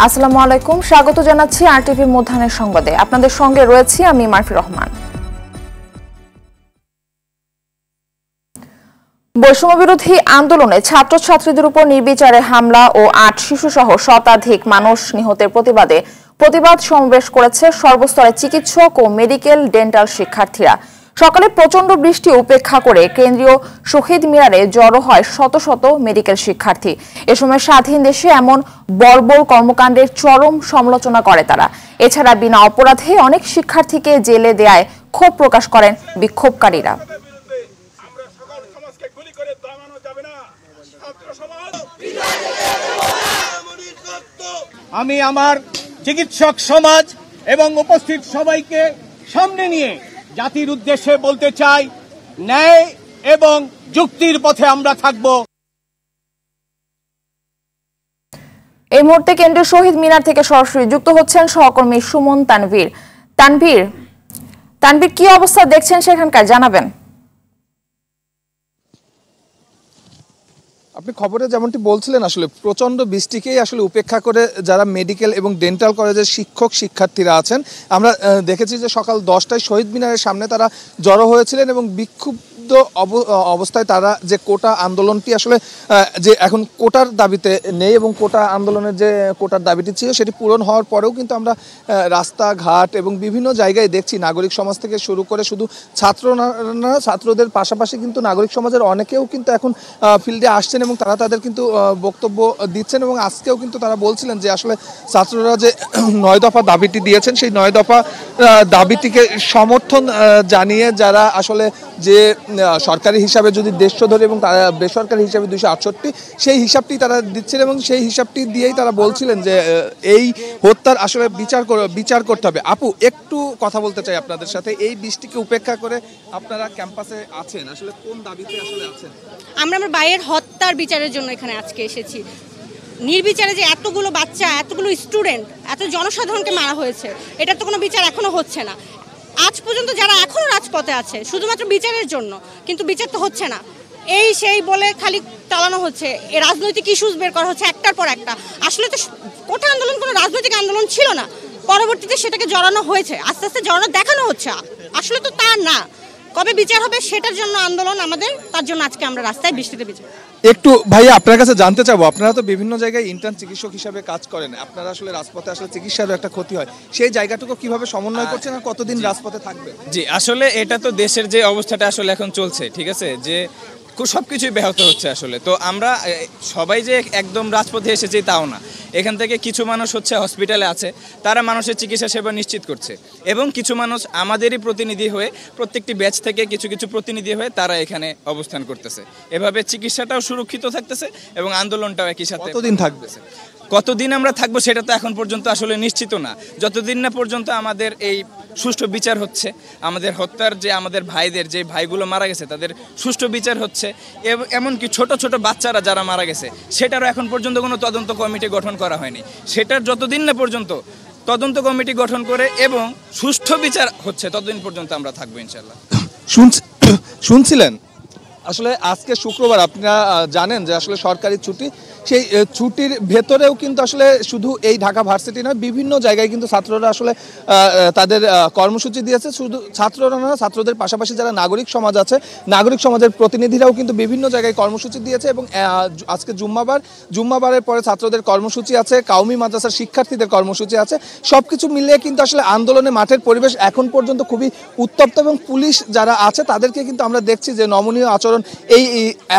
আসসালামু আলাইকুম, স্বাগত জানাচ্ছি আরটিভি মধ্যাহ্নের সংবাদে। আপনাদের সঙ্গে রয়েছি আমি মারফি রহমান। বৈষম্য বিরোধী আন্দোলনে ছাত্রছাত্রীদের উপর নির্বিচারে হামলা ও ৮ শিশুসহ শতাধিক মানুষ নিহতের প্রতিবাদে প্রতিবাদ সমাবেশ করেছে সর্বস্তরের চিকিৎসক ও মেডিকেল ডেন্টাল শিক্ষার্থীরা। সকালে প্রচন্ড বৃষ্টি উপেক্ষা করে কেন্দ্রীয় শহীদ মিনারে জড়ো হয় শত শত মেডিকেল শিক্ষার্থী। এ সময় স্বাধীন দেশে এমন বর্বর কর্মকাণ্ডের চরম সমালোচনা করে তারা। এছাড়া বিনা অপরাধে অনেক শিক্ষার্থীকে জেলে দেয়ায় ক্ষোভ প্রকাশ করেন বিক্ষোভকারীরা। আমি আমার চিকিৎসক সমাজ এবং উপস্থিত সবাইকে সামনে নিয়ে জাতির উদ্দেশ্যে বলতে চাই, ন্যায় এবং যুক্তির পথে আমরা থাকব। এই মুহূর্তে কেন্দ্রীয় শহীদ মিনার থেকে সরাসরি যুক্ত হচ্ছেন সহকর্মী সুমন তানভীর। তানভীর, কি অবস্থা দেখছেন সেখানকার, জানাবেন। আপনি খবরে যেমনটি বলছিলেন, আসলে প্রচন্ড বৃষ্টিকেই আসলে উপেক্ষা করে যারা মেডিকেল এবং ডেন্টাল কলেজের শিক্ষক শিক্ষার্থীরা আছেন, আমরা দেখেছি যে সকাল 10টায় শহীদ মিনারের সামনে তারা জড়ো হয়েছিলেন এবং বিক্ষুব্ধ অবস্থায় তারা যে কোটা আন্দোলনটি আসলে যে এখন কোটার দাবিতে নেই এবং কোটা আন্দোলনের যে কোটার দাবিটি ছিল সেটি পূরণ হওয়ার পরেও কিন্তু আমরা রাস্তাঘাট এবং বিভিন্ন জায়গায় দেখছি নাগরিক সমাজ থেকে শুরু করে শুধু ছাত্রদের পাশাপাশি কিন্তু নাগরিক সমাজের অনেকেও কিন্তু এখন ফিল্ডে আসছেন এবং তারা তাদের কিন্তু বক্তব্য দিচ্ছেন এবং আজকেও কিন্তু তারা বলছিলেন যে আসলে ছাত্ররা যে 9 দফা দাবিটি দিয়েছেন সেই 9 দফা দাবিটিকে সমর্থন জানিয়ে যারা আসলে যে সরকারি হিসাবে যদি 150 ধরে এবং বেসরকারি হিসাবে 268, সেই হিসাবটি তারা দিচ্ছেন এবং সেই হিসাবটি দিয়েই তারা বলছিলেন যে এই হত্যার আসলে বিচার করতে হবে। আপু, একটু কথা বলতে চাই আপনাদের সাথে। এই বৃষ্টিকে উপেক্ষা করে আপনারা ক্যাম্পাসে আছেন, আসলে কোন দাবিতে আসলে আছেন? আমরা আমার ভাইয়ের হত্যার বিচারের জন্য এখানে আজকে এসেছি। নির্বিচারে যে এতগুলো বাচ্চা, এতগুলো স্টুডেন্ট, এত জনসাধারণকে মারা হয়েছে, এটার তো কোনো বিচার এখনো হচ্ছে না। আজ পর্যন্ত যারা এখনো রাজপথে আছে শুধুমাত্র বিচারের জন্য, কিন্তু বিচার তো হচ্ছে না। এই সেই বলে খালি চালানো হচ্ছে, এই রাজনৈতিক ইস্যুস বের করা হচ্ছে একটার পর একটা। আসলে তো কোটা আন্দোলন কোনো রাজনৈতিক আন্দোলন ছিল না, পরবর্তীতে সেটাকে জড়ানো হয়েছে, আস্তে আস্তে জড়ানো দেখানো হচ্ছে। আসলে তো তা না, কবে বিচার হবে সেটার জন্য আন্দোলন আমাদের, তার জন্য আজকে আমরা রাস্তায় বৃষ্টিতে বিচার। একটু ভাইয়া আপনার কাছে জানতে চাবো, আপনারা তো বিভিন্ন জায়গায় ইন্টার্ন চিকিৎসক হিসাবে কাজ করেন, আপনারা আসলে রাজপথে আসলে চিকিৎসারও একটা ক্ষতি হয়, সেই জায়গাটুকু কিভাবে সমন্বয় করছেন আর কতদিন রাজপথে থাকবে? জি, আসলে এটা তো দেশের যে অবস্থাটা আসলে এখন চলছে, ঠিক আছে, যে সবকিছুই ব্যাহত হচ্ছে আসলে। তো আমরা সবাই যে একদম রাজপথে এসেছি তাও না, এখান থেকে কিছু মানুষ হচ্ছে হসপিটালে আছে, তারা মানুষের চিকিৎসা সেবা নিশ্চিত করছে এবং কিছু মানুষ আমাদেরই প্রতিনিধি হয়ে, প্রত্যেকটি ব্যাচ থেকে কিছু কিছু প্রতিনিধি হয়ে তারা এখানে অবস্থান করতেছে। এভাবে চিকিৎসাটাও সুরক্ষিত থাকতেছে এবং আন্দোলনটাও একই সাথে। কতদিন থাকবে? কতদিন আমরা থাকবো সেটা তো এখন পর্যন্ত আসলে নিশ্চিত না, যতদিন না পর্যন্ত আমাদের এই সুষ্ঠু বিচার হচ্ছে, আমাদের হত্যার যে আমাদের ভাইদের যে ভাইগুলো মারা গেছে তাদের সুষ্ঠু বিচার হচ্ছে, এমনকি ছোট ছোট বাচ্চারা যারা মারা গেছে সেটারও এখন পর্যন্ত কোনো তদন্ত কমিটি গঠন করা হয়নি। সেটার যতদিন না পর্যন্ত তদন্ত কমিটি গঠন করে এবং সুষ্ঠু বিচার হচ্ছে ততদিন পর্যন্ত আমরা থাকবো ইনশাল্লাহ। শুনছিলেন আসলে আজকে শুক্রবার, আপনারা জানেন যে আসলে সরকারি ছুটি, সেই ছুটির ভেতরেও কিন্তু আসলে শুধু এই ঢাকা ভার্সিটি নয়, বিভিন্ন জায়গায় কিন্তু ছাত্ররা আসলে তাদের কর্মসূচি দিয়েছে। শুধু ছাত্ররা না, ছাত্রদের পাশাপাশি যারা নাগরিক সমাজ আছে, নাগরিক সমাজের প্রতিনিধিরাও কিন্তু বিভিন্ন জায়গায় কর্মসূচি দিয়েছে এবং আজকে জুম্মাবারের পরে ছাত্রদের কর্মসূচি আছে, কাউমি মাদ্রাসার শিক্ষার্থীদের কর্মসূচি আছে। সব কিছু মিলিয়ে কিন্তু আসলে আন্দোলনে মাঠের পরিবেশ এখন পর্যন্ত খুবই উত্তপ্ত এবং পুলিশ যারা আছে তাদেরকে কিন্তু আমরা দেখছি যে নমনীয় আচরণ এই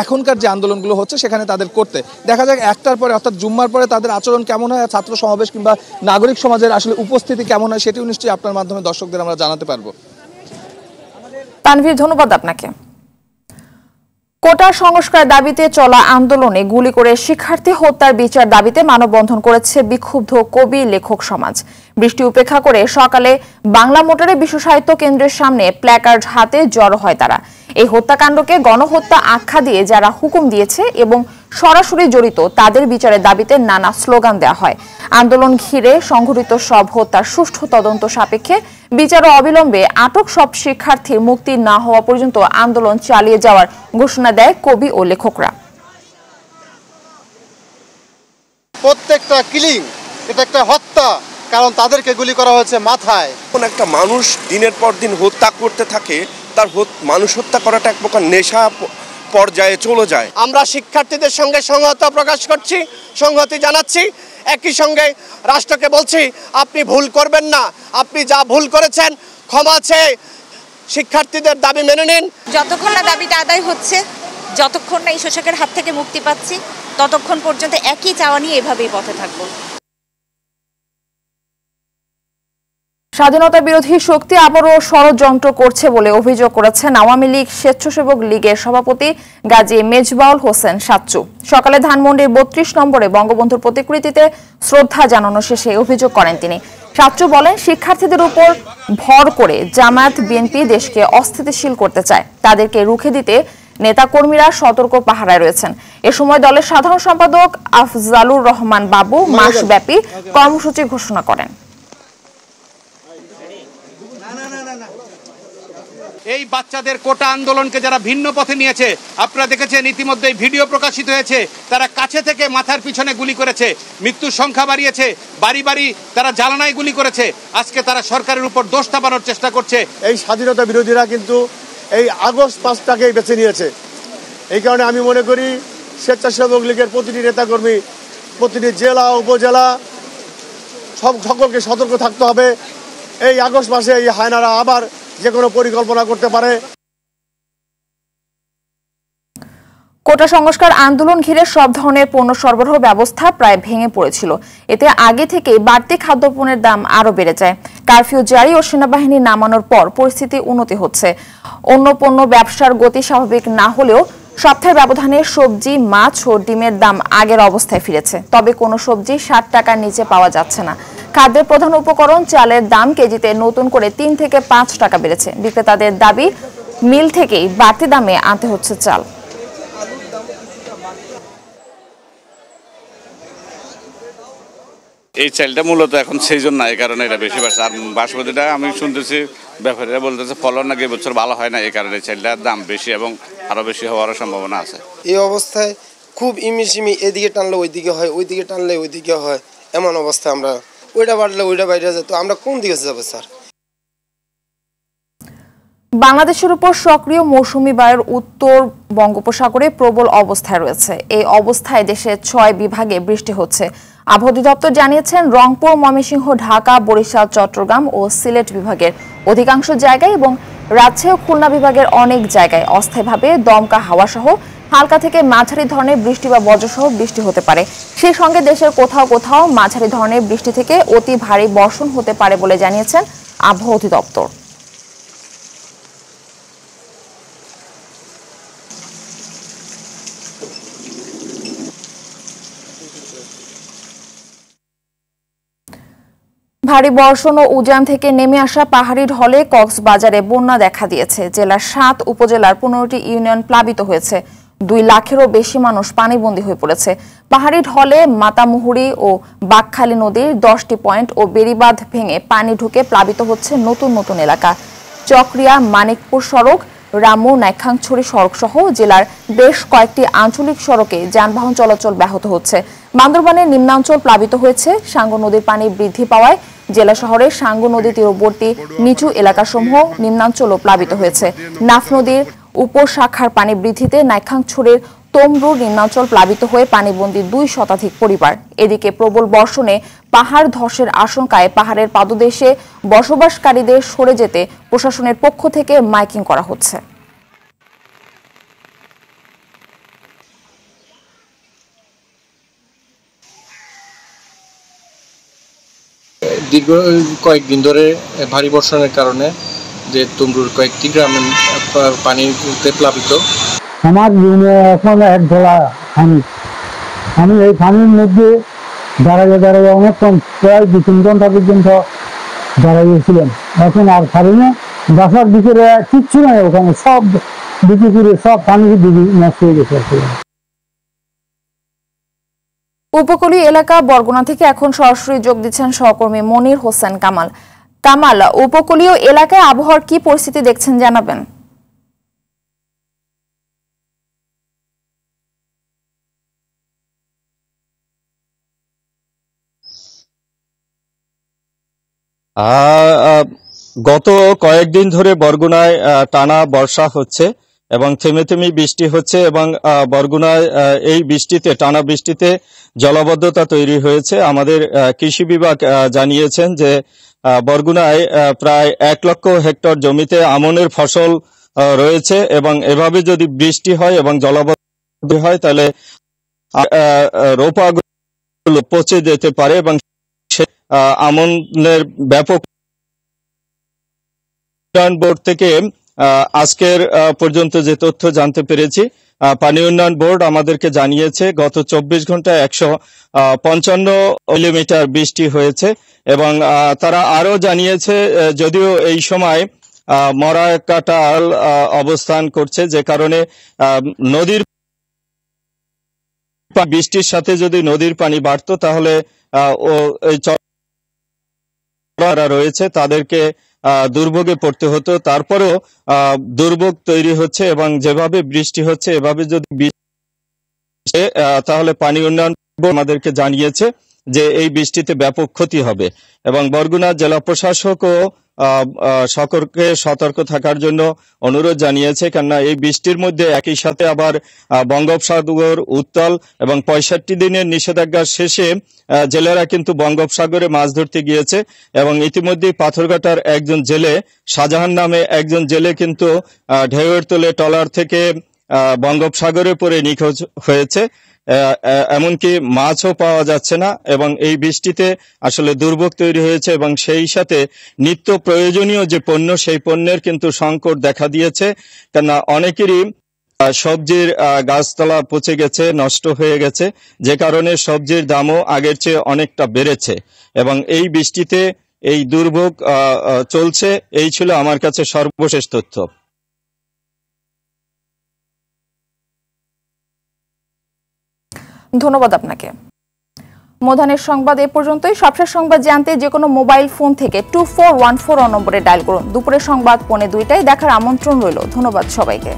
এখনকার যে আন্দোলনগুলো হচ্ছে সেখানে তাদের করতে দেখা যায়। একটার পরে অর্থাৎ জুম্মার পরে তাদের আচরণ কেমন হয়, ছাত্র সমাবেশ কিংবা নাগরিক সমাজের আসলে উপস্থিতি কেমন হয়, সেটিও নিশ্চয়ই আপনার মাধ্যমে দর্শকদের আমরা জানাতে পারবো। তানভীর, ধন্যবাদ আপনাকে। কোটা সংস্কার দাবিতে চলা আন্দোলনে গুলি করে শিক্ষার্থী হত্যার বিচার দাবিতে মানববন্ধন করেছে বিক্ষুব্ধ কবি লেখক সমাজ। বৃষ্টি উপেক্ষা করে সকালে বাংলা মোটরে বিশ্ব সাহিত্য কেন্দ্রের সামনে প্ল্যাকার্ড হাতে জড়ো হয় তারা। এই হত্যাকাণ্ডকে গণহত্যা আখ্যা দিয়ে যারা হুকুম দিয়েছে এবং সরাসরি জড়িত তাদের বিচারের দাবিতে নানা স্লোগান দেওয়া হয়। আন্দোলন ঘিরে সংঘটিত সব হত্যার সুষ্ঠু তদন্ত সাপেক্ষে বিচার ও অবিলম্বে আটক সব শিক্ষার্থীর মুক্তি না হওয়া পর্যন্ত আন্দোলন চালিয়ে যাওয়ার ঘোষণা দেয় কবি ও লেখকরা। প্রত্যেকটা কিলিং এটা একটা হত্যা, কারণ তাদেরকে গুলি করা হয়েছে মাথায়। কোন একটা মানুষ দিনের পর দিন হত্যা করতে থাকে, তার মানুষ হত্যা করাটা এক প্রকার নেশা পর্যায়ে চলে যায়। আমরা শিক্ষার্থীদের সঙ্গে সংহতি প্রকাশ করছি, সংহতি জানাচ্ছি। একই সঙ্গে রাষ্ট্রকে বলছি, আপনি ভুল করবেন না, আপনি যা ভুল করেছেন ক্ষমা চেয়ে শিক্ষার্থীদের দাবি মেনে নিন। যতক্ষণ না দাবিটা আদায় হচ্ছে, যতক্ষণ না এই শোষকের হাত থেকে মুক্তি পাচ্ছি, ততক্ষণ পর্যন্ত একই চাওয়া নিয়ে এভাবেই পথে থাকবো। স্বাধীনতা বিরোধী শক্তি আবারও ষড়যন্ত্র করছে বলে অভিযোগ করেছেন আওয়ামী লীগ স্বেচ্ছাসেবক লীগের সভাপতি গাজী মেজবাউল হোসেন সাচ্চু। সকালে ধানমন্ডির ৩২ নম্বরে বঙ্গবন্ধুর প্রতিকৃতিতে শ্রদ্ধা জানানো শেষে অভিযোগ করেন তিনি। সাচ্চু বলেন, শিক্ষার্থীদের উপর ভর করে জামায়াত বিএনপি দেশকে অস্থিতিশীল করতে চায়। তাদেরকে রুখে দিতে নেতাকর্মীরা সতর্ক পাহারায় রয়েছেন। এ সময় দলের সাধারণ সম্পাদক আফজালুর রহমান বাবু মাসব্যাপী কর্মসূচি ঘোষণা করেন। এই বাচ্চাদের কোটা আন্দোলনকে যারা ভিন্ন পথে নিয়েছে, আপনারা দেখেছেন ইতিমধ্যে ভিডিও প্রকাশিত হয়েছে, তারা কাছে থেকে মাথার পিছনে গুলি করেছে, মৃত্যুর সংখ্যা বাড়িয়েছে, বাড়ি বাড়ি তারা জ্বালানায় গুলি করেছে। আজকে তারা সরকারের উপর দোষ চাপানোর চেষ্টা করছে। এই স্বাধীনতা বিরোধীরা কিন্তু এই আগস্ট 5টাকেই বেছে নিয়েছে। এই কারণে আমি মনে করি স্বেচ্ছাসেবক লীগের প্রতিটি নেতাকর্মী, প্রতিটি জেলা উপজেলা সকলকে সতর্ক থাকতে হবে। এই আগস্ট মাসে এই হায়নারা আবার যে কোনো পরিকল্পনা করতে পারে। কোটা সংস্কার আন্দোলন ঘিরে সব ধরনের পণ্য সরবরাহ ব্যবস্থা প্রায় ভেঙে পড়েছিল। এতে আগে থেকে বাড়তি খাদ্যপণ্যের দাম আরো বেড়ে যায়। কারফিউ জারি ও সেনাবাহিনী নামানোর পর পরিস্থিতি উন্নতি হচ্ছে। অন্য পণ্য ব্যবসার গতি স্বাভাবিক না হলেও সপ্তাহের ব্যবধানে সবজি, মাছ ও ডিমের দাম আগের অবস্থায় ফিরেছে। তবে কোনো সবজি 60 টাকার নিচে পাওয়া যাচ্ছে না। খাদ্যের প্রধান উপকরণ চালের দাম কেজিতে নতুন করে 3 থেকে 5 টাকা বেড়েছে। বিক্রেতাদের দাবি, মিল থেকেই বাড়তি দামে আনতে হচ্ছে চাল। এই চালটা মূলত এখন সিজন না, এই কারণে এটা বেশি বাড়ছে। আর বাসমতিটা আমি শুনতেছি ব্যাপারীরা বলতেছে ফলন নাকি এবছর ভালো হয় না, এই কারণে চালটার দাম বেশি এবং আরো বেশি হওয়ার সম্ভাবনা আছে। এই অবস্থায় খুব ইমিসিমি, এদিকে টানলে ওইদিকে হয়, ওইদিকে টানলে ওইদিকে হয়, এমন অবস্থা। আমরা ওইটা বাড়লে ওইটা বাইরে যেত, আমরা কোন দিকে যাবো স্যার? বাংলাদেশের উপর সক্রিয় মৌসুমী বায়ুর উত্তর বঙ্গোপসাগরে প্রবল অবস্থায় রয়েছে। এই অবস্থায় দেশের 6 বিভাগে বৃষ্টি হচ্ছে। আবহাওয়া অধিদপ্তর জানিয়েছেন, রংপুর, ময়মনসিংহ, ঢাকা, বরিশাল, চট্টগ্রাম ও সিলেট বিভাগের অধিকাংশ জায়গায় এবং রাজশাহী ও খুলনা বিভাগের অনেক জায়গায় অস্থায়ীভাবে দমকা হাওয়া সহ হালকা থেকে মাঝারি ধরনের বৃষ্টি বা বজ্রসহ বৃষ্টি হতে পারে। সেই সঙ্গে দেশের কোথাও কোথাও মাঝারি ধরনের বৃষ্টি থেকে অতি ভারী বর্ষণ হতে পারে বলে জানিয়েছেন আবহাওয়া অধিদপ্তর। ভারী বর্ষণ ও উজান থেকে নেমে আসা পাহাড়ি ঢলে কক্সবাজারে বন্যা দেখা দিয়েছে। জেলার 7 উপজেলার 15টি ইউনিয়ন প্লাবিত হয়েছে। 2 লাখেরও বেশি মানুষ পানিবন্দী হয়ে পড়েছে। পাহাড়ি ঢলে মাতামুহুরী ও বাকখালী নদীর 10টি পয়েন্ট ও বেড়িবাঁধ ভেঙে পানি ঢুকে প্লাবিত হচ্ছে নতুন নতুন এলাকা। চকরিয়া মানিকপুর সড়ক, রামু নাইখাংছড়ি সড়ক সহ জেলার বেশ কয়েকটি আঞ্চলিক সড়কে যানবাহন চলাচল ব্যাহত হচ্ছে। বান্দরবানের নিম্নাঞ্চল প্লাবিত হয়েছে। সাঙ্গু নদীর পানি বৃদ্ধি পাওয়ায় জেলা শহরের সাঙ্গু নদী তীরবর্তী নিচু এলাকাসমূহ নিম্নাঞ্চলও প্লাবিত হয়েছে। নাফ নদীর উপশাখার পানি বৃদ্ধিতে নাইখাংছড়ির তমরুর নিম্নাঞ্চল প্লাবিত হয়ে পানিবন্দী 2 শতাধিক পরিবার। এদিকে প্রবল বর্ষণে পাহাড় ধসের আশঙ্কায় পাহাড়ের পাদদেশে বসবাসকারীদের সরে যেতে প্রশাসনের পক্ষ থেকে মাইকিং করা হচ্ছে। দীর্ঘ কয়েকদিন ধরে ভারী বর্ষণের কারণে যে তমরুর কয়েকটি গ্রামে পানিতে প্লাবিত। আমার রুমে এখন এক ঢোলা পানি, আমি এই পানির মধ্যে দাঁড়াইয়ে অনেকক্ষণ প্রায় 2-3 ঘন্টা পর্যন্ত দাঁড়াইয়েছিলেন। এখন আর পারি না, বাসার ভিতরে কিচ্ছু নাই, ওখানে সব দিকে করে সব পানি নষ্ট হয়ে গেছে। উপকূলীয় এলাকা বরগুনা থেকে এখন সরাসরি যোগ দিচ্ছেন সহকর্মী মনির হোসেন কামাল। কামাল, উপকূলীয় এলাকায় আবহাওয়ার কি পরিস্থিতি দেখছেন জানাবেন? গত কয়েকদিন ধরে বরগুনায় টানা বর্ষা হচ্ছে এবং থেমে থেমে বৃষ্টি হচ্ছে এবং বরগুনায় এই বৃষ্টিতে টানা বৃষ্টিতে জলাবদ্ধতা তৈরি হয়েছে। আমাদের কৃষি বিভাগ জানিয়েছেন যে বরগুনায় প্রায় 1 লক্ষ হেক্টর জমিতে আমনের ফসল রয়েছে এবং এভাবে যদি বৃষ্টি হয় এবং জলাবদ্ধ হয় তাহলে রোপাগুলো পচে যেতে পারে এবং আমনের ব্যাপক বোর্ড থেকে আজকের পর্যন্ত যে তথ্য জানতে পেরেছি, পানি উন্নয়ন বোর্ড আমাদেরকে জানিয়েছে গত 24 ঘন্টায় 155 মিলিমিটার বৃষ্টি হয়েছে এবং তারা আরো জানিয়েছে যদিও এই সময় মরা কাঁঠাল অবস্থান করছে, যে কারণে নদীর বৃষ্টির সাথে যদি নদীর পানি বাড়তো তাহলে এই যারা রয়েছে তাদেরকে দুর্ভোগে পড়তে হতো। তারপরেও দুর্ভোগ তৈরি হচ্ছে এবং যেভাবে বৃষ্টি হচ্ছে এভাবে যদি তাহলে পানি উন্নয়ন বোর্ড আমাদেরকে জানিয়েছে যে এই বৃষ্টিতে ব্যাপক ক্ষতি হবে এবং বরগুনা জেলা প্রশাসকও সকলকে সতর্ক থাকার জন্য অনুরোধ জানিয়েছে, কেননা এই বৃষ্টির মধ্যে একই সাথে আবার বঙ্গোপসাগর উত্তাল এবং 65 দিনের নিষেধাজ্ঞা শেষে জেলেরা কিন্তু বঙ্গোপসাগরে মাছ ধরতে গিয়েছে এবং ইতিমধ্যেই পাথরঘাটার একজন জেলে শাহজাহান নামে একজন জেলে কিন্তু ঢেউয়ের তোলে ট্রলার থেকে বঙ্গোপসাগরে পড়ে নিখোঁজ হয়েছে। এমনকি মাছও পাওয়া যাচ্ছে না এবং এই বৃষ্টিতে আসলে দুর্ভোগ তৈরি হয়েছে এবং সেই সাথে নিত্য প্রয়োজনীয় যে পণ্য সেই পণ্যের কিন্তু সংকট দেখা দিয়েছে, কেননা অনেকেরই সবজির গাছতলা পচে গেছে, নষ্ট হয়ে গেছে, যে কারণে সবজির দামও আগের চেয়ে অনেকটা বেড়েছে এবং এই বৃষ্টিতে এই দুর্ভোগ চলছে। এই ছিল আমার কাছে সর্বশেষ তথ্য। ধন্যবাদ আপনাকে। মধ্যাহ্নের সংবাদ এ পর্যন্তই। সবশেষ সংবাদ জানতে যে কোনো মোবাইল ফোন থেকে 2414 নম্বরে ডায়াল করুন। দুপুরের সংবাদ 2:45 দেখার আমন্ত্রণ রইল। ধন্যবাদ সবাইকে।